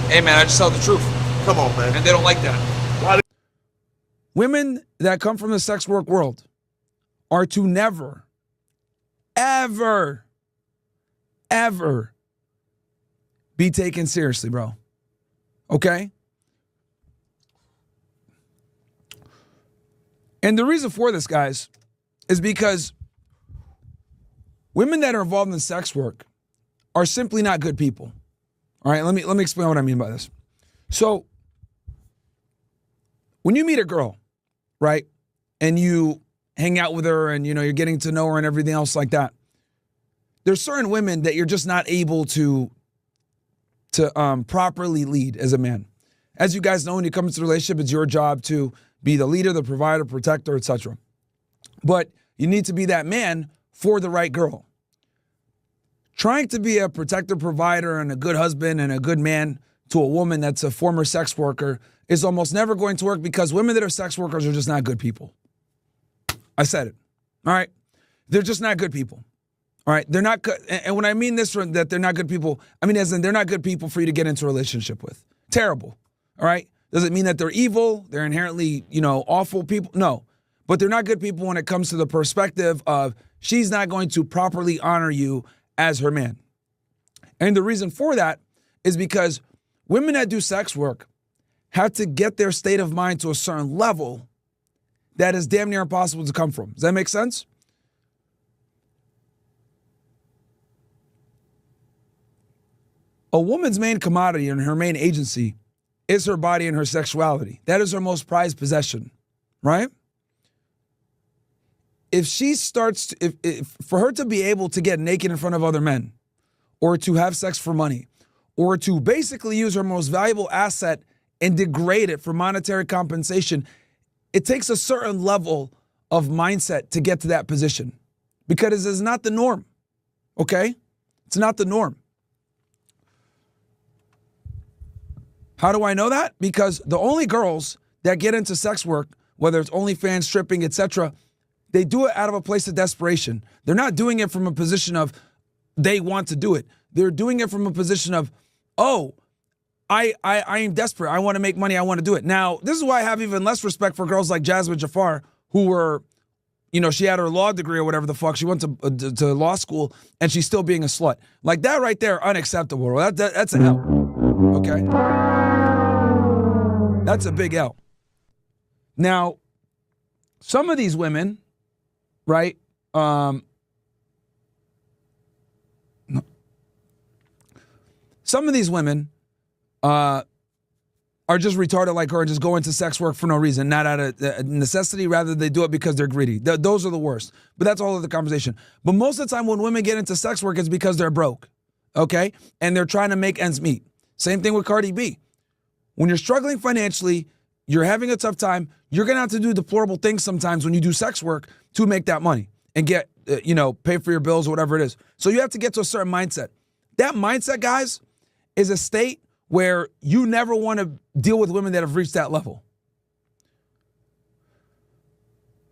Hey, man, I just tell the truth. Come on, man. And they don't like that. Women that come from the sex work world are to never, ever, ever be taken seriously, bro. Okay? And the reason for this, guys, is because women that are involved in sex work are simply not good people. All right, let me explain what I mean by this. So, when you meet a girl, right, and you hang out with her and, you're getting to know her and everything else like that, there's certain women that you're just not able to properly lead as a man. As you guys know, when you come into a relationship, it's your job to be the leader, the provider, protector, etc. But you need to be that man for the right girl. Trying to be a protector, provider, and a good husband and a good man to a woman that's a former sex worker is almost never going to work because women that are sex workers are just not good people. I said it. All right? They're just not good people. All right? They're not good. And when I mean this, that they're not good people, I mean as in they're not good people for you to get into a relationship with. Terrible. All right? Does it mean that they're evil? They're inherently, awful people? No. But they're not good people when it comes to the perspective of she's not going to properly honor you as her man. And the reason for that is because women that do sex work have to get their state of mind to a certain level that is damn near impossible to come from. Does that make sense? A woman's main commodity and her main agency is her body and her sexuality. That is her most prized possession, right? If she starts, if for her to be able to get naked in front of other men, or to have sex for money, or to basically use her most valuable asset and degrade it for monetary compensation, it takes a certain level of mindset to get to that position because it's not the norm, okay? It's not the norm. How do I know that? Because the only girls that get into sex work, whether it's OnlyFans, stripping, etc., they do it out of a place of desperation. They're not doing it from a position of they want to do it. They're doing it from a position of, oh, I am desperate. I want to make money. I want to do it. Now, this is why I have even less respect for girls like Jasmine Jafar, who were, she had her law degree or whatever the fuck. She went to law school and she's still being a slut. Like that right there, unacceptable. That's an L. Okay? That's a big L. Now, some of these women, right? Some of these women are just retarded like her and just go into sex work for no reason, not out of necessity. Rather, they do it because they're greedy. Those are the worst. But that's all of the conversation. But most of the time when women get into sex work, it's because they're broke, okay? And they're trying to make ends meet. Same thing with Cardi B. When you're struggling financially, you're having a tough time, you're going to have to do deplorable things sometimes when you do sex work to make that money and get, pay for your bills or whatever it is. So you have to get to a certain mindset. That mindset, guys, is a state where you never want to deal with women that have reached that level.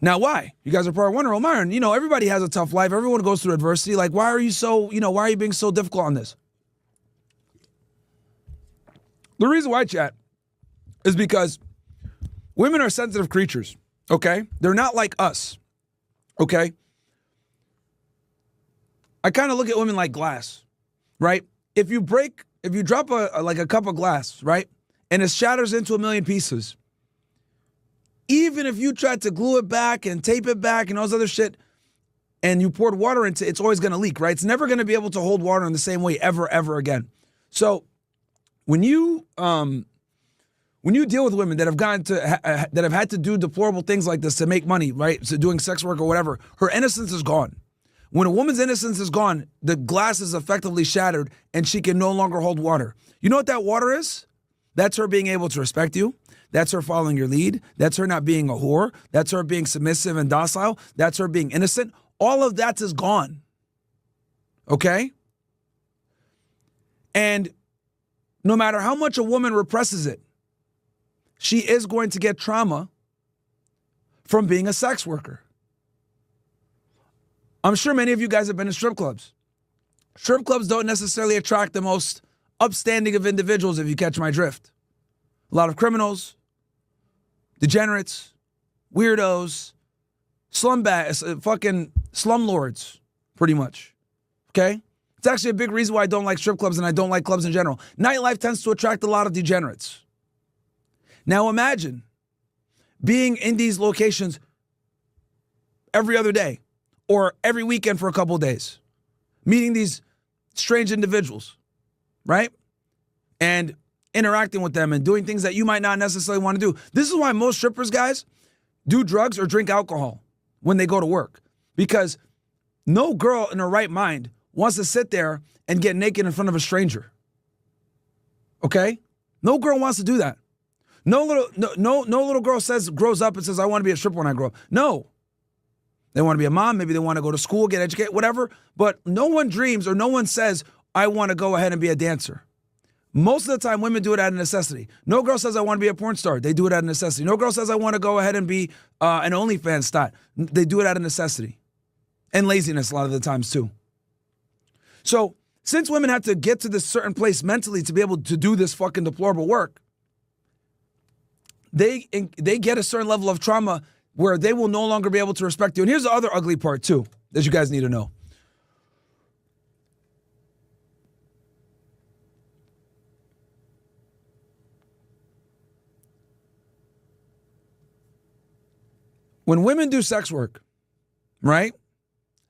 Now, why? You guys are probably wondering, well, Myron, everybody has a tough life. Everyone goes through adversity. Like, why are you so, why are you being so difficult on this? The reason why, chat, is because women are sensitive creatures, okay? They're not like us, okay? I kind of look at women like glass, right? If you drop a cup of glass, right, and it shatters into a million pieces, even if you tried to glue it back and tape it back and all this other shit, and you poured water into it, it's always going to leak, right? It's never going to be able to hold water in the same way ever again. So when you deal with women that have that have had to do deplorable things like this to make money, right? So doing sex work or whatever, her innocence is gone. When a woman's innocence is gone, the glass is effectively shattered and she can no longer hold water. You know what that water is? That's her being able to respect you. That's her following your lead. That's her not being a whore. That's her being submissive and docile. That's her being innocent. All of that is gone. Okay? And no matter how much a woman represses it, she is going to get trauma from being a sex worker. I'm sure many of you guys have been in strip clubs. Strip clubs don't necessarily attract the most upstanding of individuals, if you catch my drift. A lot of criminals, degenerates, weirdos, fucking slumlords, pretty much. Okay? It's actually a big reason why I don't like strip clubs and I don't like clubs in general. Nightlife tends to attract a lot of degenerates. Now imagine being in these locations every other day or every weekend for a couple of days, meeting these strange individuals, right? And interacting with them and doing things that you might not necessarily want to do. This is why most strippers, guys, do drugs or drink alcohol when they go to work. Because no girl in her right mind wants to sit there and get naked in front of a stranger. Okay? No girl wants to do that. No little girl grows up and says, I want to be a stripper when I grow up. No. They want to be a mom. Maybe they want to go to school, get educated, whatever. But no one dreams or no one says, I want to go ahead and be a dancer. Most of the time, women do it out of necessity. No girl says, I want to be a porn star. They do it out of necessity. No girl says, I want to go ahead and be an OnlyFans star. They do it out of necessity. And laziness a lot of the times, too. So, since women have to get to this certain place mentally to be able to do this fucking deplorable work, they get a certain level of trauma where they will no longer be able to respect you. And here's the other ugly part, too, that you guys need to know. When women do sex work, right?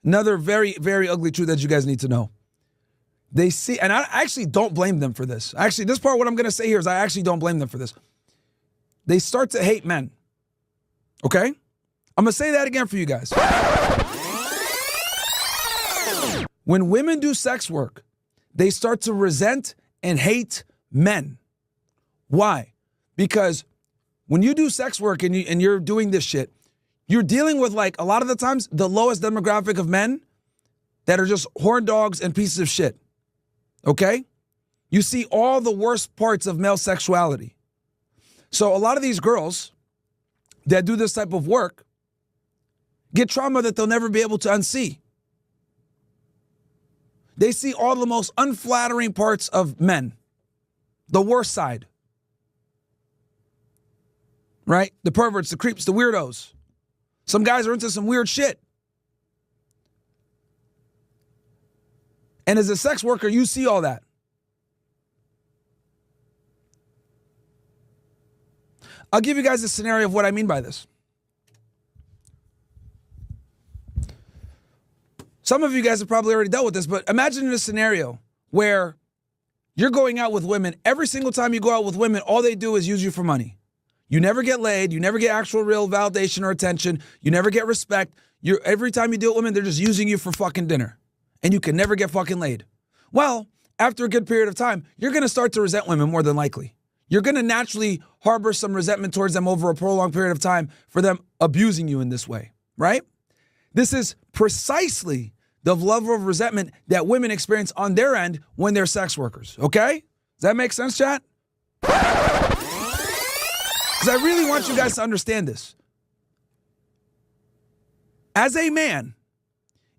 Another very, very ugly truth that you guys need to know. They see, and I actually don't blame them for this. Actually, this part, what I'm going to say here is I actually don't blame them for this. They start to hate men. Okay? I'm going to say that again for you guys. When women do sex work, they start to resent and hate men. Why? Because when you do sex work and you're doing this shit, you're dealing with, like, a lot of the times the lowest demographic of men that are just horn dogs and pieces of shit. Okay? You see all the worst parts of male sexuality. So a lot of these girls that do this type of work get trauma that they'll never be able to unsee. They see all the most unflattering parts of men. The worst side. Right? The perverts, the creeps, the weirdos. Some guys are into some weird shit. And as a sex worker, you see all that. I'll give you guys a scenario of what I mean by this. Some of you guys have probably already dealt with this, but imagine a scenario where you're going out with women. Every single time you go out with women, all they do is use you for money. You never get laid. You never get actual real validation or attention. You never get respect. Every time you deal with women, they're just using you for fucking dinner. And you can never get fucking laid. Well, after a good period of time, you're going to start to resent women more than likely. You're going to naturally harbor some resentment towards them over a prolonged period of time for them abusing you in this way, right? This is precisely the level of resentment that women experience on their end when they're sex workers, okay? Does that make sense, chat? Because I really want you guys to understand this. As a man,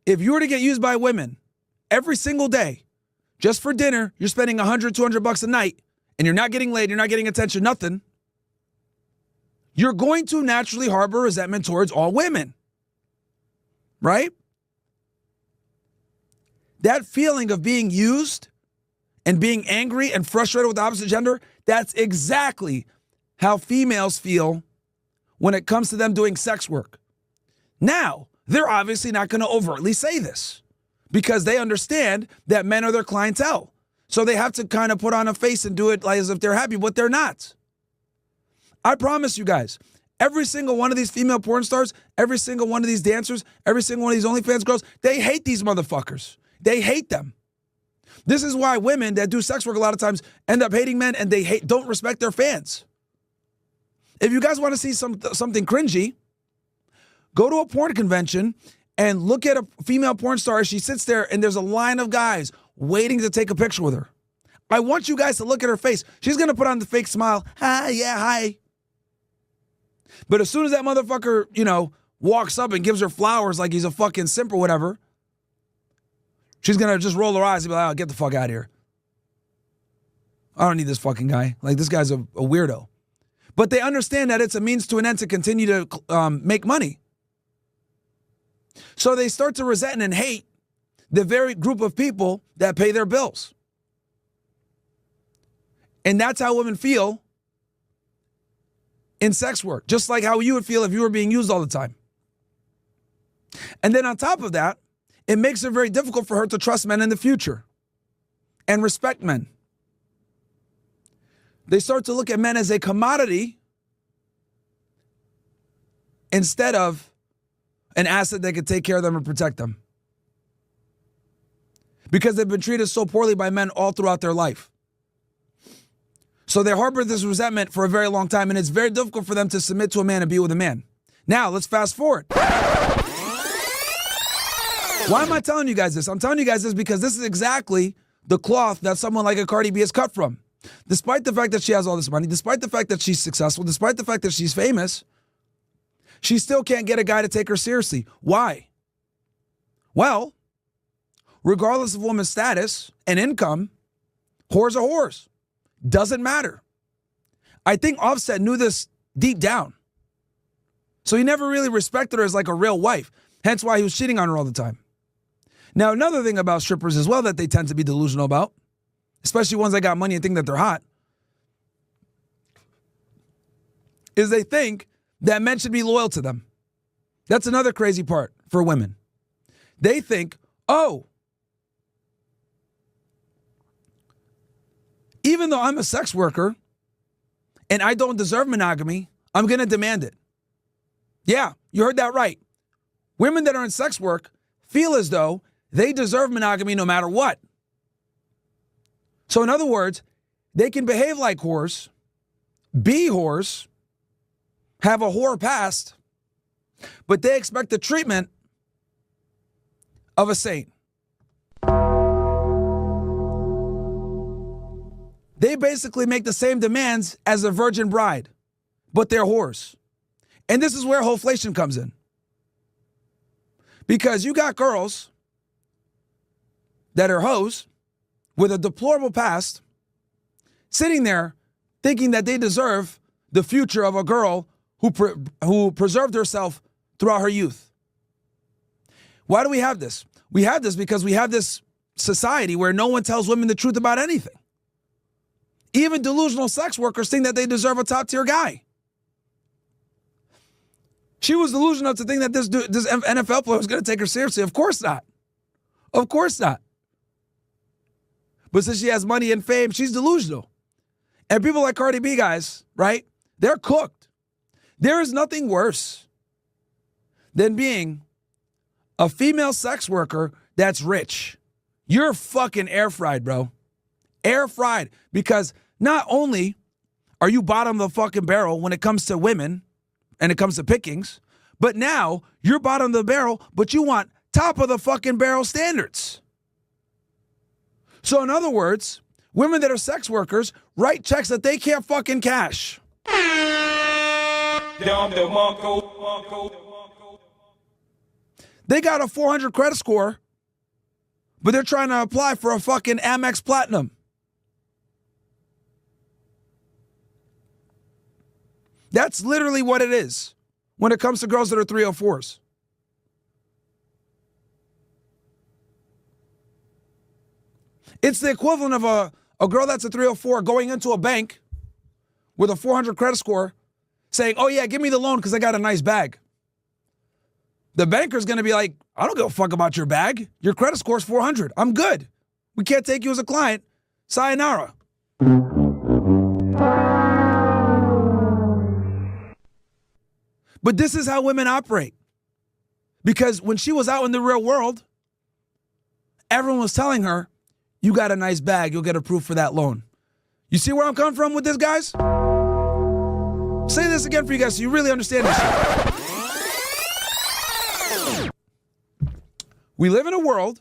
if you were to get used by women every single day, just for dinner, you're spending $100, $200 a night, and you're not getting laid, you're not getting attention, nothing, you're going to naturally harbor resentment towards all women, right? That feeling of being used and being angry and frustrated with the opposite gender, that's exactly how females feel when it comes to them doing sex work. Now, they're obviously not going to overtly say this because they understand that men are their clientele. So they have to kind of put on a face and do it like as if they're happy, but they're not. I promise you guys, every single one of these female porn stars, every single one of these dancers, every single one of these OnlyFans girls, they hate these motherfuckers. They hate them. This is why women that do sex work a lot of times end up hating men and they don't respect their fans. If you guys want to see something cringy, go to a porn convention and look at a female porn star. She sits there and there's a line of guys waiting to take a picture with her. I want you guys to look at her face. She's going to put on the fake smile. Hi, yeah, hi. But as soon as that motherfucker, walks up and gives her flowers like he's a fucking simp or whatever, she's going to just roll her eyes and be like, oh, get the fuck out of here. I don't need this fucking guy. Like, this guy's a weirdo. But they understand that it's a means to an end to continue to make money. So they start to resent and hate the very group of people that pay their bills. And that's how women feel in sex work, just like how you would feel if you were being used all the time. And then on top of that, it makes it very difficult for her to trust men in the future and respect men. They start to look at men as a commodity instead of an asset that could take care of them and protect them. Because they've been treated so poorly by men all throughout their life. So they harbor this resentment for a very long time, and it's very difficult for them to submit to a man and be with a man. Now, let's fast forward. Why am I telling you guys this? I'm telling you guys this because this is exactly the cloth that someone like a Cardi B is cut from. Despite the fact that she has all this money, despite the fact that she's successful, despite the fact that she's famous, she still can't get a guy to take her seriously. Why? Well, regardless of woman's status and income, whores are whores. Doesn't matter. I think Offset knew this deep down. So he never really respected her as like a real wife. Hence why he was cheating on her all the time. Now, another thing about strippers as well that they tend to be delusional about, especially ones that got money and think that they're hot, is they think that men should be loyal to them. That's another crazy part for women. They think, oh, even though I'm a sex worker and I don't deserve monogamy, I'm going to demand it. Yeah, you heard that right. Women that are in sex work feel as though they deserve monogamy no matter what. So in other words, they can behave like whores, be whores, have a whore past, but they expect the treatment of a saint. They basically make the same demands as a virgin bride, but they're whores. And this is where whoreflation comes in. Because you got girls that are hoes with a deplorable past sitting there thinking that they deserve the future of a girl who preserved herself throughout her youth. Why do we have this? We have this because we have this society where no one tells women the truth about anything. Even delusional sex workers think that they deserve a top-tier guy. She was delusional to think that this NFL player was going to take her seriously. Of course not. Of course not. But since she has money and fame, she's delusional. And people like Cardi B, guys, right? They're cooked. There is nothing worse than being a female sex worker that's rich. You're fucking air fried, bro. Air fried. Because not only are you bottom of the fucking barrel when it comes to women and it comes to pickings, but now you're bottom of the barrel, but you want top of the fucking barrel standards. So in other words, women that are sex workers write checks that they can't fucking cash. They got a 400 credit score, but they're trying to apply for a fucking Amex Platinum. That's literally what it is when it comes to girls that are 304s. It's the equivalent of a girl that's a 304 going into a bank with a 400 credit score saying, oh yeah, give me the loan because I got a nice bag. The banker's going to be like, I don't give a fuck about your bag. Your credit score's 400. I'm good. We can't take you as a client. Sayonara. But this is how women operate. Because when she was out in the real world, everyone was telling her, you got a nice bag, you'll get approved for that loan. You see where I'm coming from with this, guys? Say this again for you guys so you really understand this shit. We live in a world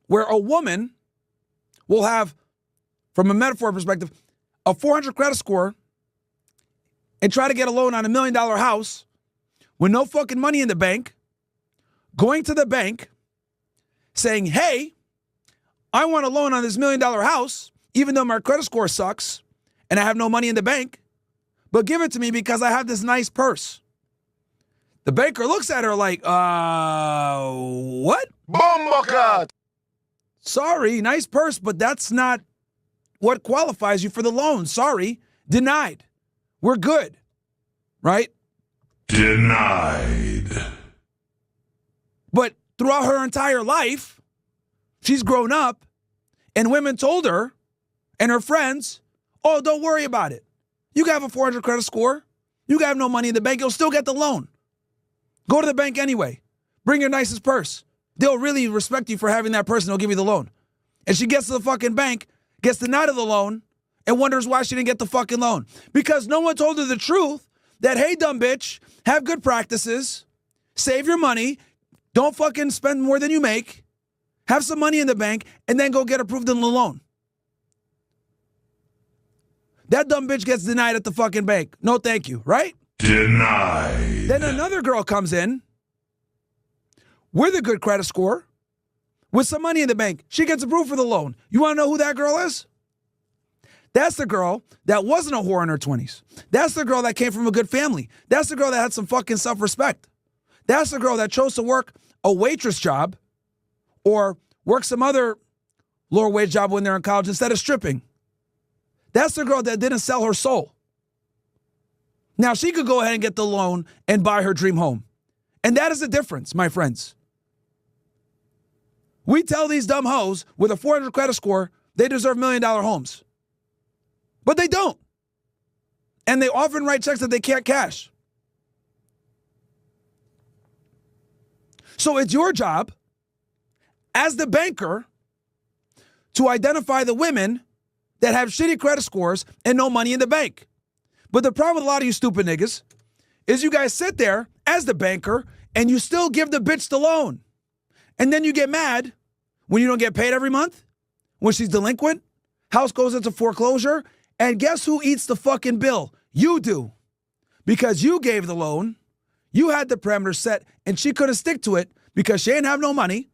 where a woman will have, from a metaphor perspective, a 400 credit score and try to get a loan on $1 million house with no fucking money in the bank, going to the bank, saying, hey, I want a loan on this $1 million house. even though my credit score sucks and I have no money in the bank, but give it to me because I have this nice purse. The banker looks at her like, what? Bomba. Sorry, nice purse, but that's not what qualifies you for the loan. Sorry, denied. We're good, right? Denied. But throughout her entire life, she's grown up, and women told her and her friends, oh, don't worry about it. You can have a 400 credit score. You can have no money in the bank. You'll still get the loan. Go to the bank anyway. Bring your nicest purse. They'll really respect you for having that purse and they'll give you the loan. And she gets to the fucking bank, gets denied of the loan, and wonders why she didn't get the fucking loan. Because no one told her the truth that, hey, dumb bitch, have good practices, save your money, don't fucking spend more than you make, have some money in the bank, and then go get approved in the loan. That dumb bitch gets denied at the fucking bank. No thank you, right? Denied. Then another girl comes in with a good credit score, with some money in the bank. She gets approved for the loan. You want to know who that girl is? That's the girl that wasn't a whore in her 20s. That's the girl that came from a good family. That's the girl that had some fucking self-respect. That's the girl that chose to work a waitress job or work some other lower wage job when they're in college instead of stripping. That's the girl that didn't sell her soul. Now, she could go ahead and get the loan and buy her dream home. And that is the difference, my friends. We tell these dumb hoes with a 400 credit score they deserve $1 million homes. But they don't. And they often write checks that they can't cash. So it's your job as the banker to identify the women that have shitty credit scores and no money in the bank. But the problem with a lot of you stupid niggas is you guys sit there as the banker and you still give the bitch the loan. And then you get mad when you don't get paid every month, when she's delinquent, house goes into foreclosure, and guess who eats the fucking bill? You do. Because you gave the loan, you had the parameters set, and she couldn't stick to it because she ain't have no money,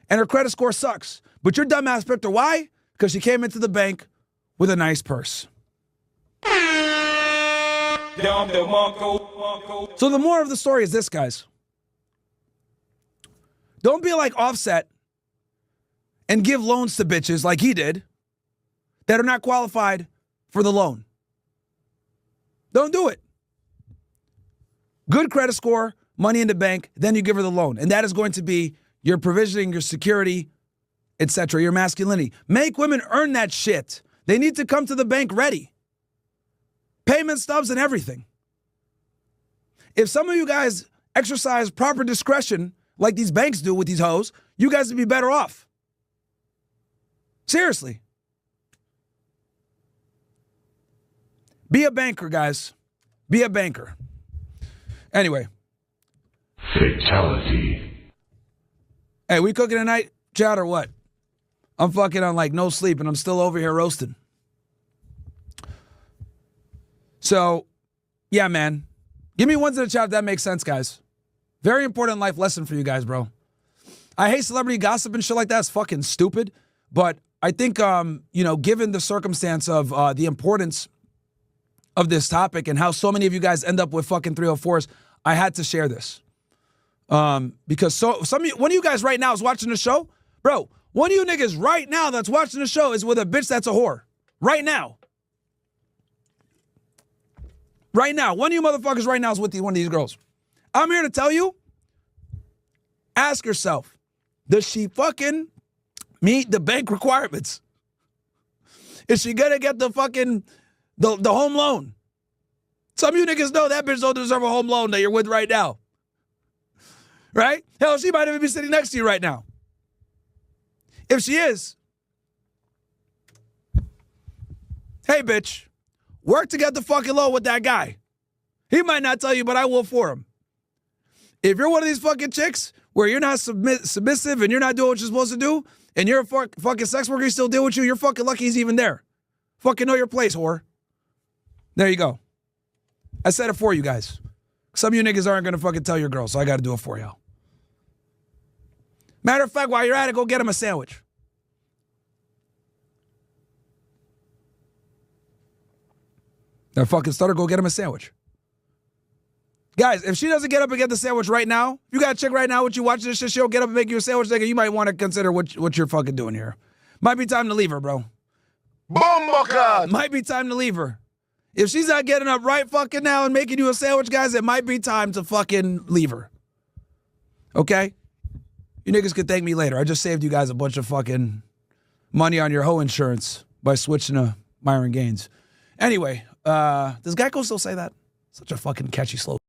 and her credit score sucks. But your dumbass picked her. Why? Because she came into the bank with a nice purse. So the moral of the story is this, guys. Don't be like Offset and give loans to bitches like he did that are not qualified for the loan. Don't do it. Good credit score, money in the bank, then you give her the loan. And that is going to be your provisioning, your security, etc., your masculinity. Make women earn that shit. They need to come to the bank ready. Payment stubs and everything. If some of you guys exercise proper discretion like these banks do with these hoes, you guys would be better off. Seriously. Be a banker, guys. Be a banker. Anyway. Fatality. Hey, we cooking tonight, Chad, or what? I'm fucking on like no sleep and I'm still over here roasting. So, yeah, man. Give me ones in the chat if that makes sense, guys. Very important life lesson for you guys, bro. I hate celebrity gossip and shit like that. It's fucking stupid. But I think, given the circumstance of the importance of this topic and how so many of you guys end up with fucking 304s, I had to share this. Because one of you guys right now is watching the show. Bro, one of you niggas right now that's watching the show is with a bitch that's a whore. Right now. Right now. One of you motherfuckers right now is with one of these girls. I'm here to tell you, ask yourself, does she fucking meet the bank requirements? Is she gonna get the fucking, the home loan? Some of you niggas know that bitch don't deserve a home loan that you're with right now. Right? Hell, she might even be sitting next to you right now. If she is, hey bitch, work to get the fucking loan with that guy. He might not tell you, but I will for him. If you're one of these fucking chicks where you're not submissive and you're not doing what you're supposed to do, and you're a fucking sex worker, he still deal with you, you're fucking lucky he's even there. Fucking know your place, whore. There you go. I said it for you guys. Some of you niggas aren't going to fucking tell your girls, so I got to do it for y'all. Matter of fact, while you're at it, go get him a sandwich. Now fucking Stutter, go get him a sandwich. Guys, if she doesn't get up and get the sandwich right now, if you got a chick right now, what you watching this shit, she'll get up and make you a sandwich, nigga, you might want to consider what you're fucking doing here. Might be time to leave her, bro. Bombakat! Might be time to leave her. If she's not getting up right fucking now and making you a sandwich, guys, it might be time to fucking leave her. Okay? You niggas can thank me later. I just saved you guys a bunch of fucking money on your hoe insurance by switching to Myron Gaines. Anyway, does Geico still say that? Such a fucking catchy slogan.